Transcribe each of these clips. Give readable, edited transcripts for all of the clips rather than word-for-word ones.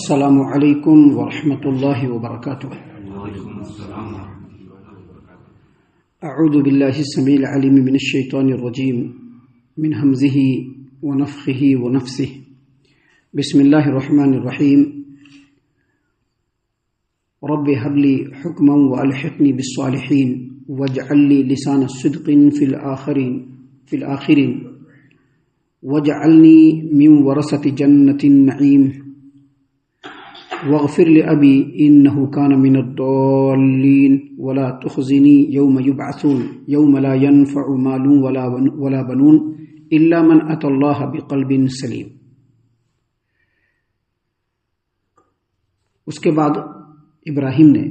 السلام علیکم ورحمۃ اللہ وبرکاتہ۔ اعوذ باللہ السمیع العلیم من الشیطان الرجیم من ہمزہ ونفخہ ونفثہ۔ بسم اللہ الرحمن الرحیم۔ رب هب لي حکما والحقنی بالصالحین واجعل لي لسان صدق فی الآخرین واجعلنی من ورثة جنة النعیم واغفر لأبی انه كان من الضالین ولا تخزنی یوم یبعثون یوم لا ينفع مال ولا بنون الا من اتى اللہ بقلب سلیم۔ اس کے بعد ابراہیم نے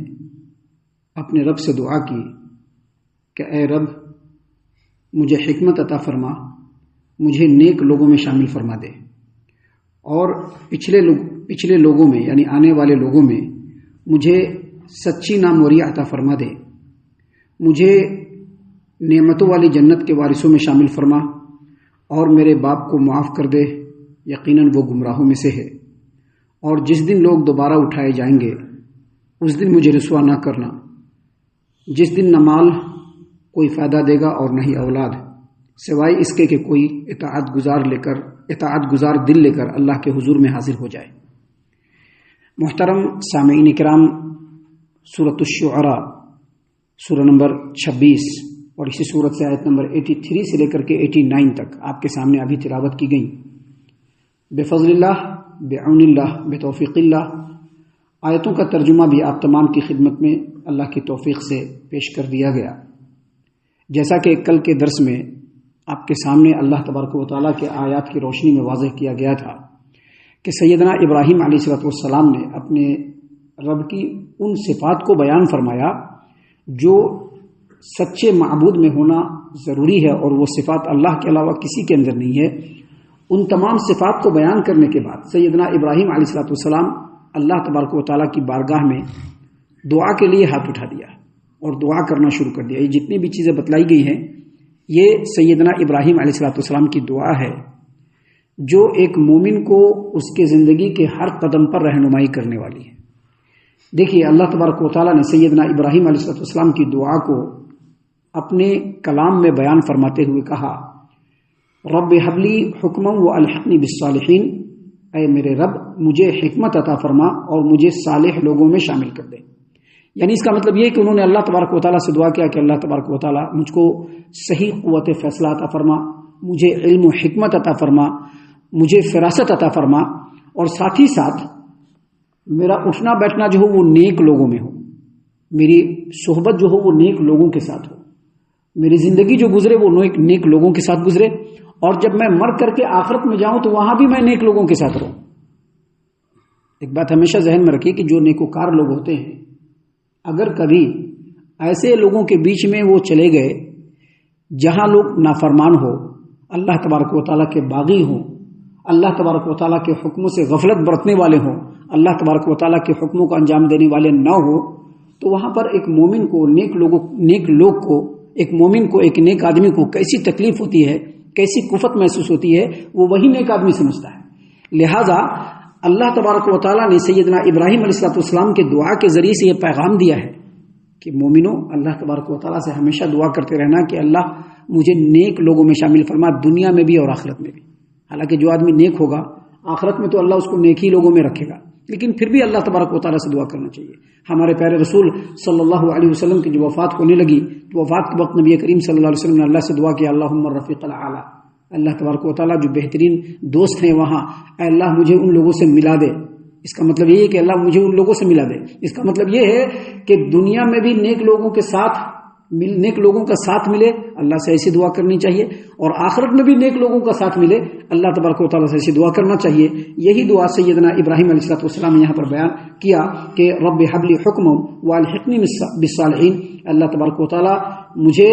اپنے رب سے دعا کی کہ اے رب مجھے حکمت عطا فرما، مجھے نیک لوگوں میں شامل فرما دے، اور پچھلے لوگوں میں یعنی آنے والے لوگوں میں مجھے سچی ناموری عطا فرما دے، مجھے نعمتوں والی جنت کے وارثوں میں شامل فرما، اور میرے باپ کو معاف کر دے، یقیناً وہ گمراہوں میں سے ہے، اور جس دن لوگ دوبارہ اٹھائے جائیں گے اس دن مجھے رسوا نہ کرنا، جس دن نہ مال کوئی فائدہ دے گا اور نہ ہی اولاد، سوائے اس کے کہ کوئی اطاعت گزار دل لے کر اللہ کے حضور میں حاضر ہو جائے۔ محترم سامعین کرام، سورۃ الشعراء سورہ نمبر 26 اور اسی سورت سے آیت نمبر 83 سے لے کر کے 89 تک آپ کے سامنے ابھی تلاوت کی گئی۔ بفضل اللہ، بعون اللہ، بتوفیق اللہ، آیتوں کا ترجمہ بھی آپ تمام کی خدمت میں اللہ کی توفیق سے پیش کر دیا گیا۔ جیسا کہ کل کے درس میں آپ کے سامنے اللہ تبارک و تعالیٰ کے آیات کی روشنی میں واضح کیا گیا تھا کہ سیدنا ابراہیم علیہ السلام نے اپنے رب کی ان صفات کو بیان فرمایا جو سچے معبود میں ہونا ضروری ہے، اور وہ صفات اللہ کے علاوہ کسی کے اندر نہیں ہے۔ ان تمام صفات کو بیان کرنے کے بعد سیدنا ابراہیم علیہ السلام اللہ تبارک و تعالیٰ کی بارگاہ میں دعا کے لیے ہاتھ اٹھا دیا اور دعا کرنا شروع کر دیا۔ یہ جتنی بھی چیزیں بتلائی گئی ہیں یہ سیدنا ابراہیم علیہ السلام کی دعا ہے جو ایک مومن کو اس کے زندگی کے ہر قدم پر رہنمائی کرنے والی ہے۔ دیکھیے، اللہ تبارک و تعالیٰ نے سیدنا ابراہیم علیہ السلام کی دعا کو اپنے کلام میں بیان فرماتے ہوئے کہا، رب هب لي حکما والحقنی بالصالحین، اے میرے رب مجھے حکمت عطا فرما اور مجھے صالح لوگوں میں شامل کر دے۔ یعنی اس کا مطلب یہ کہ انہوں نے اللہ تبارک و تعالیٰ سے دعا کیا کہ اللہ تبارک و تعالیٰ مجھ کو صحیح قوت فیصلہ عطا فرما، مجھے علم و حکمت عطا فرما، مجھے فراست عطا فرما، اور ساتھ ہی ساتھ میرا اٹھنا بیٹھنا جو ہو وہ نیک لوگوں میں ہو، میری صحبت جو ہو وہ نیک لوگوں کے ساتھ ہو، میری زندگی جو گزرے وہ نیک لوگوں کے ساتھ گزرے، اور جب میں مر کر کے آخرت میں جاؤں تو وہاں بھی میں نیک لوگوں کے ساتھ رہوں۔ ایک بات ہمیشہ ذہن میں رکھیے کہ جو نیکوکار لوگ ہوتے ہیں، اگر کبھی ایسے لوگوں کے بیچ میں وہ چلے گئے جہاں لوگ نافرمان ہو، اللہ تبارک و تعالیٰ کے باغی ہوں، اللہ تبارک و تعالیٰ کے حکموں سے غفلت برتنے والے ہوں، اللہ تبارک و تعالیٰ کے حکموں کو انجام دینے والے نہ ہو، تو وہاں پر ایک مومن کو ایک نیک آدمی کو کیسی تکلیف ہوتی ہے، کیسی کفت محسوس ہوتی ہے، وہ وہی نیک آدمی سمجھتا ہے۔ لہذا اللہ تبارک و تعالیٰ نے سیدنا ابراہیم علیہ السلام کے دعا کے ذریعے سے یہ پیغام دیا ہے کہ مومنوں، اللہ تبارک و تعالیٰ سے ہمیشہ دعا کرتے رہنا کہ اللہ مجھے نیک لوگوں میں شامل فرما، دنیا میں بھی اور آخرت میں بھی۔ حالانکہ جو آدمی نیک ہوگا آخرت میں تو اللہ اس کو نیک ہی لوگوں میں رکھے گا، لیکن پھر بھی اللہ تبارک و تعالیٰ سے دعا کرنا چاہیے۔ ہمارے پیارے رسول صلی اللہ علیہ وسلم کی جو وفات ہونے لگی تو وفات کے وقت نبی کریم صلی اللہ علیہ وسلم نے اللہ سے دعا کیا، اللہم الرفیق الاعلی، اللہ تبارک و تعالیٰ جو بہترین دوست ہیں وہاں، اے اللہ مجھے ان لوگوں سے ملا دے۔ اس کا مطلب یہ ہے کہ اللہ مجھے ان لوگوں سے ملا دے۔ اس کا مطلب یہ ہے کہ دنیا میں بھی نیک لوگوں کا ساتھ ملے، اللہ سے ایسی دعا کرنی چاہیے، اور آخرت میں بھی نیک لوگوں کا ساتھ ملے، اللہ تبارک و تعالیٰ سے ایسی دعا کرنا چاہیے۔ یہی دعا سیدنا ابراہیم علیہ السلام نے یہاں پر بیان کیا کہ رب هب لي حکما والحقنی بالصالحین، اللہ تبارک و تعالیٰ مجھے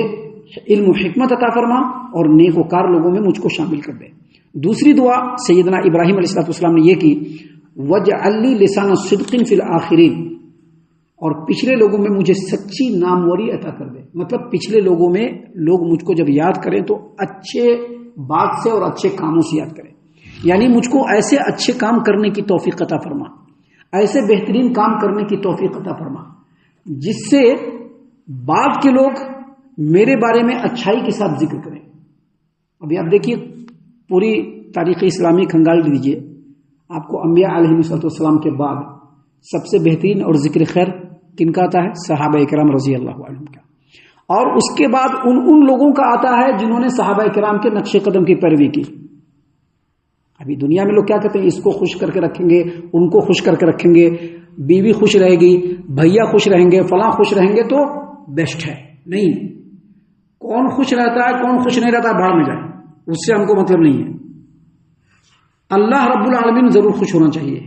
علم و حکمت عطا فرما اور نیک و کار لوگوں میں مجھ کو شامل کر دے۔ دوسری دعا سیدنا ابراہیم علیہ السلام نے یہ کی، وَاجْعَلْ لِي لِسَانَ صِدْقٍ فِي الْآخِرِينَ، اور پچھلے لوگوں میں مجھے سچی ناموری عطا کر دے۔ مطلب پچھلے لوگوں میں لوگ مجھ کو جب یاد کریں تو اچھے بات سے اور اچھے کاموں سے یاد کریں، یعنی مجھ کو ایسے اچھے کام کرنے کی توفیق عطا فرما، ایسے بہترین کام کرنے کی توفیق عطا فرما جس سے بعد کے لوگ میرے بارے میں اچھائی کے ساتھ ذکر کریں. ابھی آپ دیکھیے پوری تاریخ اسلامی کھنگال دیجیے، آپ کو انبیاء علیہ السلام کے بعد سب سے بہترین اور ذکر خیر کن کا آتا ہے؟ صحابہ کرام رضی اللہ عنہم کا. اور اس کے بعد ان لوگوں کا آتا ہے جنہوں نے صحابہ کرام کے نقش قدم کی پیروی کی. ابھی دنیا میں لوگ کیا کہتے ہیں؟ اس کو خوش کر کے رکھیں گے، ان کو خوش کر کے رکھیں گے، بیوی خوش رہے گی، بھیا خوش رہیں گے، فلاں خوش رہیں گے تو بیسٹ ہے. نہیں، کون خوش رہتا ہے کون خوش نہیں رہتا ہے بھاڑ میں جائے، اس سے ہم کو مطلب نہیں ہے. اللہ رب العالمین ضرور خوش ہونا چاہیے،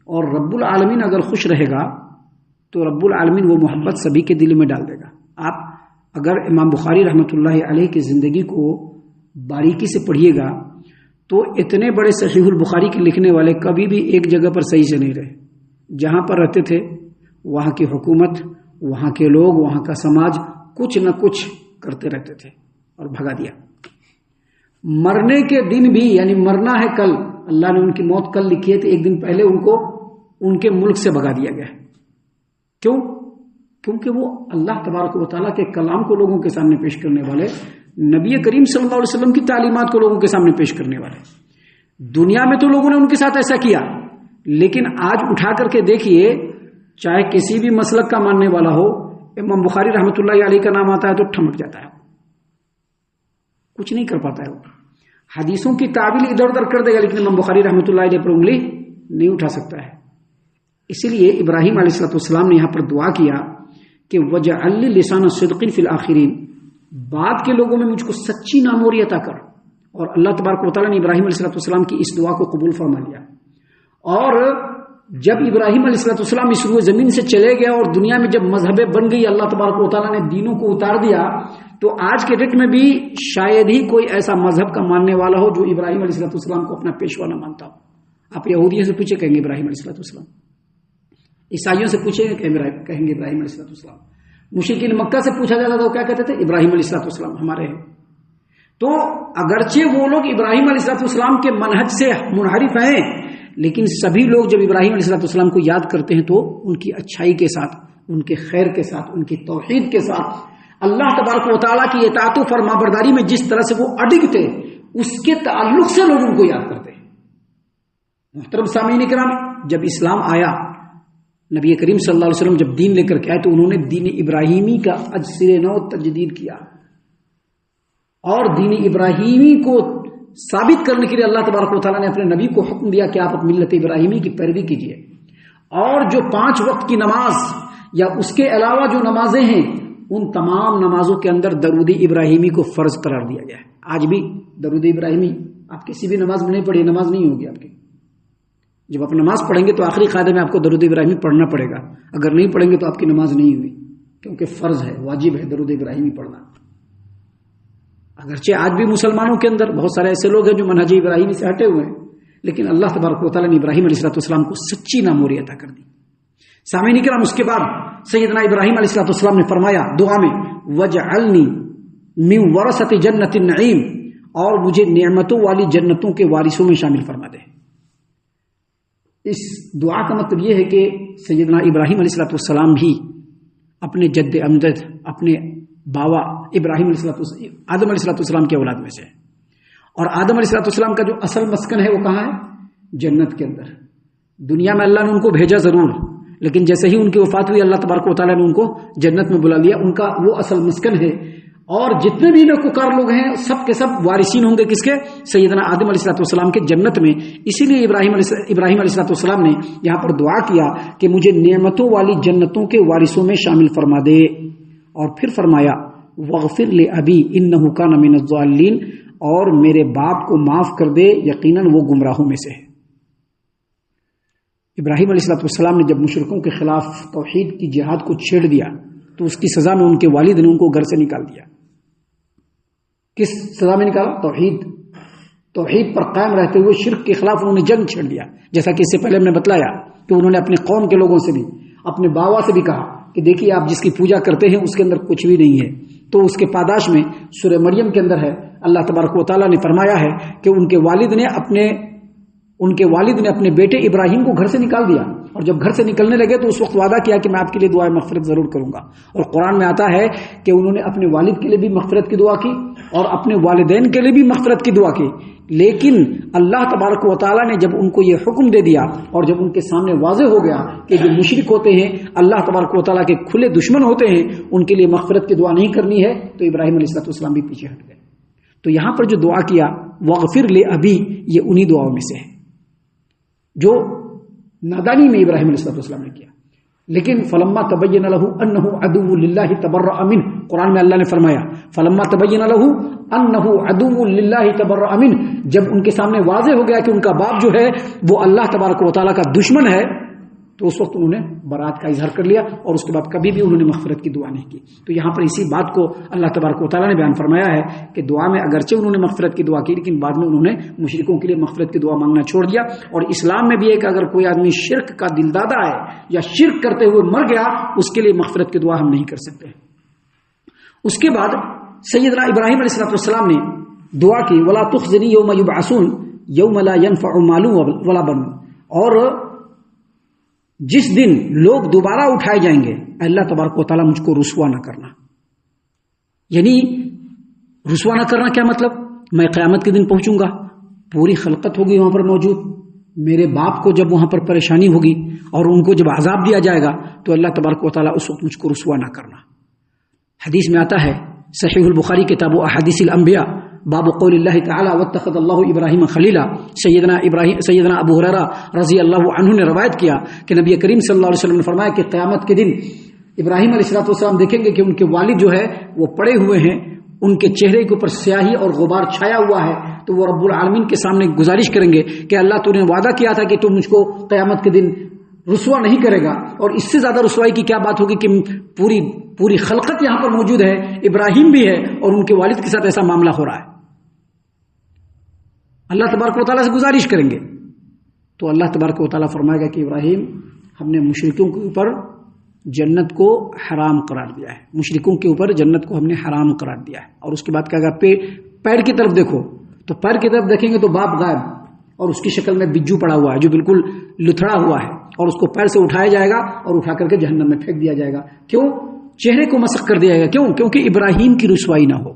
اور رب العالمین اگر خوش رہے گا تو رب العالمین وہ محبت سبھی کے دل میں ڈال دے گا. آپ اگر امام بخاری رحمۃ اللہ علیہ کی زندگی کو باریکی سے پڑھیے گا تو اتنے بڑے صحیح البخاری کے لکھنے والے کبھی بھی ایک جگہ پر صحیح سے نہیں رہے. جہاں پر رہتے تھے وہاں کی حکومت، وہاں کے لوگ، وہاں کا سماج کچھ نہ کچھ کرتے رہتے تھے اور بھگا دیا. مرنے کے دن بھی، یعنی مرنا ہے کل، اللہ نے ان کی موت کل لکھی ہے تو ایک دن پہلے ان کو ان کے ملک سے بھگا دیا گیا. کیوں؟ کیونکہ وہ اللہ تبارک و تعالیٰ کے کلام کو لوگوں کے سامنے پیش کرنے والے، نبی کریم صلی اللہ علیہ وسلم کی تعلیمات کو لوگوں کے سامنے پیش کرنے والے. دنیا میں تو لوگوں نے ان کے ساتھ ایسا کیا، لیکن آج اٹھا کر کے دیکھیے، چاہے کسی بھی مسلک کا ماننے والا ہو، امام بخاری رحمۃ اللہ علیہ کا نام آتا ہے تو ٹھمک جاتا ہے، کچھ نہیں کر پاتا ہے. وہ حدیثوں کی تعویل ادھر ادھر کر دے گا، لیکن امام بخاری رحمۃ اللہ علیہ پر انگلی نہیں اٹھا سکتا ہے. اسی لیے ابراہیم علیہ السلام نے یہاں پر دعا کیا کہ وجعل لی لسان صدق فی الآخرین، بعد کے لوگوں میں مجھ کو سچی ناموری عطا کر. اور اللہ تبارک و تعالیٰ نے ابراہیم علیہ السلام کی اس دعا کو قبول فرما لیا. اور جب ابراہیم علیہ السلام اس روئے زمین سے چلے گئے اور دنیا میں جب مذہبیں بن گئی، اللہ تبارک و تعالیٰ نے دینوں کو اتار دیا، تو آج کے ڈیٹ میں بھی شاید ہی کوئی ایسا مذہب کا ماننے والا ہو جو ابراہیم علیہ السلام کو اپنا پیشوا نہ مانتا ہو. آپ یہودیوں سے پوچھے کہیں گے ابراہیم علیہ السلام، عیسائیوں سے پوچھیں گے کہیں گے ابراہیم علیہ السلام، مشرکین مکہ سے پوچھا جاتا تھا وہ کیا کہتے تھے؟ ابراہیم علیہ السلام ہمارے ہیں. تو اگرچہ وہ لوگ ابراہیم علیہ السلام کے منہج سے منحرف ہیں، لیکن سبھی لوگ جب ابراہیم علیہ السلام کو یاد کرتے ہیں تو ان کی اچھائی کے ساتھ، ان کے خیر کے ساتھ، ان کی توحید کے ساتھ، اللہ تبارک و تعالیٰ کی اطاعت و فرمانبرداری میں جس طرح سے وہ اڈگ تھے، اس کے تعلق سے لوگ ان کو یاد کرتے ہیں. محترم سامعین کرام، جب اسلام آیا، نبی کریم صلی اللہ علیہ وسلم جب دین لے کر کے آئے تو انہوں نے دین ابراہیمی کا اجسر نو تجدید کیا، اور دین ابراہیمی کو ثابت کرنے کے لیے اللہ تبارک و تعالیٰ نے اپنے نبی کو حکم دیا کہ آپ ملت ابراہیمی کی پیروی کیجیے. اور جو 5 وقت کی نماز یا اس کے علاوہ جو نمازیں ہیں، ان تمام نمازوں کے اندر درود ابراہیمی کو فرض قرار دیا گیا ہے. آج بھی درود ابراہیمی آپ کسی بھی نماز میں نہیں پڑھی، نماز نہیں ہوگی آپ کی. جب آپ نماز پڑھیں گے تو آخری قاعدے میں آپ کو درود ابراہیمی پڑھنا پڑے گا. اگر نہیں پڑھیں گے تو آپ کی نماز نہیں ہوئی، کیونکہ فرض ہے، واجب ہے درود ابراہیمی پڑھنا. اگرچہ آج بھی مسلمانوں کے اندر بہت سارے ایسے لوگ ہیں جو منہج ابراہیمی سے ہٹے ہوئے ہیں، لیکن اللہ تبارک و تعالیٰ نے ابراہیم علیہ السلام کو سچی ناموری عطا کر دی. سامعین کرام، اس کے بعد سیدنا ابراہیم علیہ السلام نے فرمایا دعا میں، وجعلنی من ورثۃ جنت النعیم، اور مجھے نعمتوں والی جنتوں کے وارثوں میں شامل فرما دے. اس دعا کا مطلب یہ ہے کہ سیدنا ابراہیم علیہ السلام بھی اپنے جد امجد، اپنے باوا ابراہیم آدم علیہ السلام کے اولاد میں سے، اور آدم علیہ السلام کا جو اصل مسکن ہے وہ کہاں ہے؟ جنت کے اندر. دنیا میں اللہ نے ان کو بھیجا ضرور، لیکن جیسے ہی ان کی وفات ہوئی اللہ تبارک و تعالیٰ نے ان کو جنت میں بلا لیا. ان کا وہ اصل مسکن ہے. اور جتنے بھی نیکوکار لوگ ہیں سب کے سب وارثین ہوں گے کس کے؟ سیدنا آدم علیہ السلام کے جنت میں. اسی لیے ابراہیم علیہ السلام نے یہاں پر دعا کیا کہ مجھے نعمتوں والی جنتوں کے وارثوں میں شامل فرما دے. اور پھر فرمایا وغفر لأبی انہ کان من الضالین، اور میرے باپ کو معاف کر دے، یقیناً وہ گمراہوں میں سے ہے. ابراہیم علیہ السلام نے جب مشرکوں کے خلاف توحید کی جہاد کو چھیڑ دیا تو اس کی سزا میں ان کے والد نے ان کو گھر سے نکال دیا. کس سزا میں نکالا؟ توحید پر قائم رہتے ہوئے شرک کے خلاف انہوں نے جنگ چھیڑ دیا. جیسا کہ اس سے پہلے ہم نے بتلایا کہ انہوں نے اپنے قوم کے لوگوں سے بھی، اپنے باوا سے بھی کہا کہ دیکھیے آپ جس کی پوجا کرتے ہیں اس کے اندر کچھ بھی نہیں ہے. تو اس کے پاداش میں سورہ مریم کے اندر ہے، اللہ تبارک و تعالیٰ نے فرمایا ہے کہ ان کے والد نے اپنے بیٹے ابراہیم کو گھر سے نکال دیا. اور جب گھر سے نکلنے لگے تو اس وقت وعدہ کیا کہ میں آپ کے لیے دعائے مغفرت ضرور کروں گا. اور قرآن میں آتا ہے کہ انہوں نے اپنے والد کے لیے بھی مغفرت کی دعا کی اور اپنے والدین کے لیے بھی مغفرت کی دعا کی. لیکن اللہ تبارک و تعالیٰ نے جب ان کو یہ حکم دے دیا اور جب ان کے سامنے واضح ہو گیا کہ جو مشرک ہوتے ہیں اللہ تبارک و تعالیٰ کے کھلے دشمن ہوتے ہیں ان کے لیے مغفرت کی دعا نہیں کرنی ہے, تو ابراہیم علیہ السلام بھی پیچھے ہٹ گئے. تو یہاں پر جو دعا کیا وغفر لے ابی, یہ انہی دعاؤں میں سے ہے جو نادانی میں ابراہیم علیہ السلام نے کیا. لیکن فلما تبین لہ انہ عدو للہ تبرأ منہ, قرآن میں اللہ نے فرمایا فلما تبین لہ انہ عدو للہ تبرأ منہ, جب ان کے سامنے واضح ہو گیا کہ ان کا باپ جو ہے وہ اللہ تبارک و تعالیٰ کا دشمن ہے, تو اس وقت انہوں نے برات کا اظہار کر لیا اور اس کے بعد کبھی بھی انہوں نے مغفرت کی دعا نہیں کی. تو یہاں پر اسی بات کو اللہ تبارک و تعالیٰ نے بیان فرمایا ہے کہ دعا میں اگرچہ انہوں نے مغفرت کی دعا کی لیکن بعد میں انہوں نے مشرکوں کے لیے مغفرت کی دعا مانگنا چھوڑ دیا. اور اسلام میں بھی ہے کہ اگر کوئی آدمی شرک کا دلدادہ ہے یا شرک کرتے ہوئے مر گیا اس کے لیے مغفرت کی دعا ہم نہیں کر سکتے. اس کے بعد سیدنا ابراہیم علیہ السلام نے دعا کی ولا تخزنی یوم یبعثون یوم لا ينفع مال ولا بنون, اور جس دن لوگ دوبارہ اٹھائے جائیں گے اللہ تبارک و تعالیٰ مجھ کو رسوا نہ کرنا. یعنی رسوا نہ کرنا کیا مطلب؟ میں قیامت کے دن پہنچوں گا, پوری خلقت ہوگی وہاں پر موجود, میرے باپ کو جب وہاں پر پریشانی ہوگی اور ان کو جب عذاب دیا جائے گا تو اللہ تبارک و تعالیٰ اس وقت مجھ کو رسوا نہ کرنا. حدیث میں آتا ہے صحیح البخاری کتاب احادیث الانبیاء باب قول اللہ تعالی واتخذ اللہ ابراہیم خلیلا, سیدنا ابو ہریرہ رضی اللہ عنہ نے روایت کیا کہ نبی کریم صلی اللہ علیہ وسلم نے فرمایا کہ قیامت کے دن ابراہیم علیہ السلام دیکھیں گے کہ ان کے والد جو ہے وہ پڑے ہوئے ہیں, ان کے چہرے کے اوپر سیاہی اور غبار چھایا ہوا ہے, تو وہ رب العالمین کے سامنے گزارش کریں گے کہ اللہ تو نے وعدہ کیا تھا کہ تو مجھ کو قیامت کے دن رسوا نہیں کرے گا. اور اس سے زیادہ رسوائی کی کیا بات ہوگی کہ پوری خلقت یہاں پر موجود ہے, ابراہیم بھی ہے اور ان کے والد کے ساتھ ایسا معاملہ ہو رہا ہے. اللہ تبارک و تعالیٰ سے گزارش کریں گے تو اللہ تبارک و تعالیٰ فرمائے گا کہ ابراہیم ہم نے مشرکوں کے اوپر جنت کو حرام قرار دیا ہے, مشرکوں کے اوپر جنت کو ہم نے حرام قرار دیا ہے. اور اس کے بعد کہا گا پیر کی طرف دیکھو, تو پیر کی طرف دیکھیں گے تو باپ غائب اور اس کی شکل میں بجو پڑا ہوا ہے جو بالکل لتھڑا ہوا ہے, اور اس کو پیر سے اٹھایا جائے گا اور اٹھا کر کے جہنم میں پھینک دیا جائے گا. کیوں؟ چہرے کو مسخ کر دیا جائے گا. کیوں؟ کیونکہ ابراہیم کی رسوائی نہ ہو,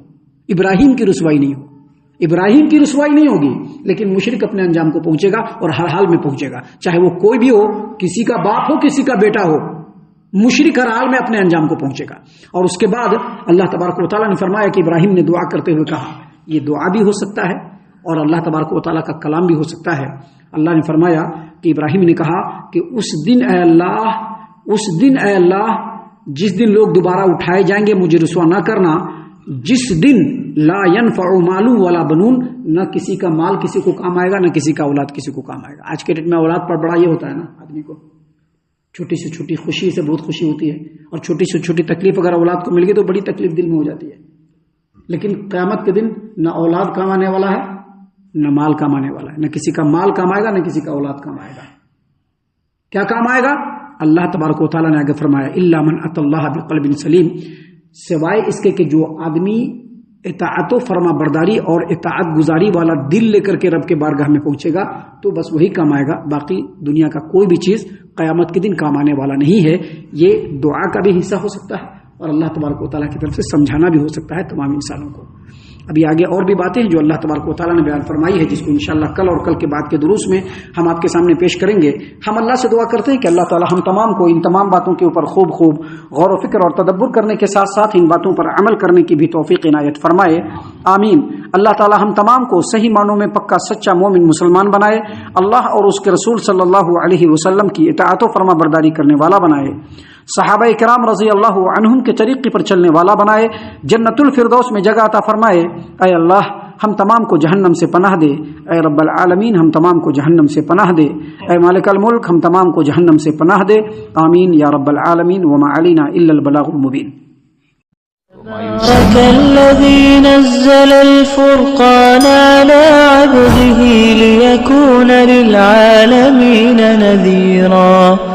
ابراہیم کی رسوائی نہیں ہو. ابراہیم کی رسوائی نہیں ہوگی لیکن مشرک اپنے انجام کو پہنچے گا اور ہر حال میں پہنچے گا, چاہے وہ کوئی بھی ہو, کسی کا باپ ہو کسی کا بیٹا ہو, مشرک ہر حال میں اپنے انجام کو پہنچے گا. اور اس کے بعد اللہ تبارک و تعالیٰ نے فرمایا کہ ابراہیم نے دعا کرتے ہوئے کہا, یہ دعا بھی ہو سکتا ہے اور اللہ تبارک و تعالیٰ کا کلام بھی ہو سکتا ہے. اللہ نے فرمایا کہ ابراہیم نے کہا کہ اس دن اے اللہ جس دن لوگ دوبارہ اٹھائے جائیں گے مجھے رسوا نہ کرنا, جس دن لا ينفع مال ولا بنون, نہ کسی کا مال کسی کو کام آئے گا نہ کسی کا اولاد کسی کو کام آئے گا. آج کے ڈیٹ میں اولاد پر بڑا یہ ہوتا ہے نا, آدمی کو چھوٹی سے چھوٹی خوشی سے بہت خوشی ہوتی ہے اور چھوٹی سے چھوٹی تکلیف اگر اولاد کو مل گئی تو بڑی تکلیف دل میں ہو جاتی ہے. لیکن قیامت کے دن نہ اولاد کام آنے والا ہے نہ مال کام آنے والا ہے, نہ کسی کا مال کام آئے گا نہ کسی کا اولاد کام آئے گا. کیا کام آئے گا؟ اللہ تبارک و تعالیٰ نے آگے فرمایا الا من اتى اللہ بقلب سلیم, سوائے اس کے کہ جو آدمی اطاعت و فرما برداری اور اطاعت گزاری والا دل لے کر کے رب کے بارگاہ میں پہنچے گا تو بس وہی کام آئے گا. باقی دنیا کا کوئی بھی چیز قیامت کے دن کام آنے والا نہیں ہے. یہ دعا کا بھی حصہ ہو سکتا ہے اور اللہ تبارک و تعالیٰ کی طرف سے سمجھانا بھی ہو سکتا ہے تمام انسانوں کو. ابھی آگے اور بھی باتیں ہیں جو اللہ تبارک و تعالیٰ نے بیان فرمائی ہے, جس کو انشاءاللہ کل اور کل کے بعد کے دروس میں ہم آپ کے سامنے پیش کریں گے. ہم اللہ سے دعا کرتے ہیں کہ اللہ تعالیٰ ہم تمام کو ان تمام باتوں کے اوپر خوب غور و فکر اور تدبر کرنے کے ساتھ ساتھ ان باتوں پر عمل کرنے کی بھی توفیق عنایت فرمائے, آمین. اللہ تعالیٰ ہم تمام کو صحیح معنوں میں پکا سچا مومن مسلمان بنائے, اللہ اور اس کے رسول صلی اللہ علیہ وسلم کی اطاعت و فرما برداری کرنے والا بنائے, صحابہ کرام رضی اللہ عنہم کے طریقے پر چلنے والا بنائے, جنت الفردوس میں جگہ عطا فرمائے. اے اللہ ہم تمام کو جہنم سے پناہ دے, اے رب العالمین ہم تمام کو جہنم سے پناہ دے, اے مالک الملک ہم تمام کو جہنم سے پناہ دے, آمین یا رب العالمین. وما علینا الا البلاغ المبین. تبارك الذي نزل الفرقان على عبده ليكون للعالمين نذيرا.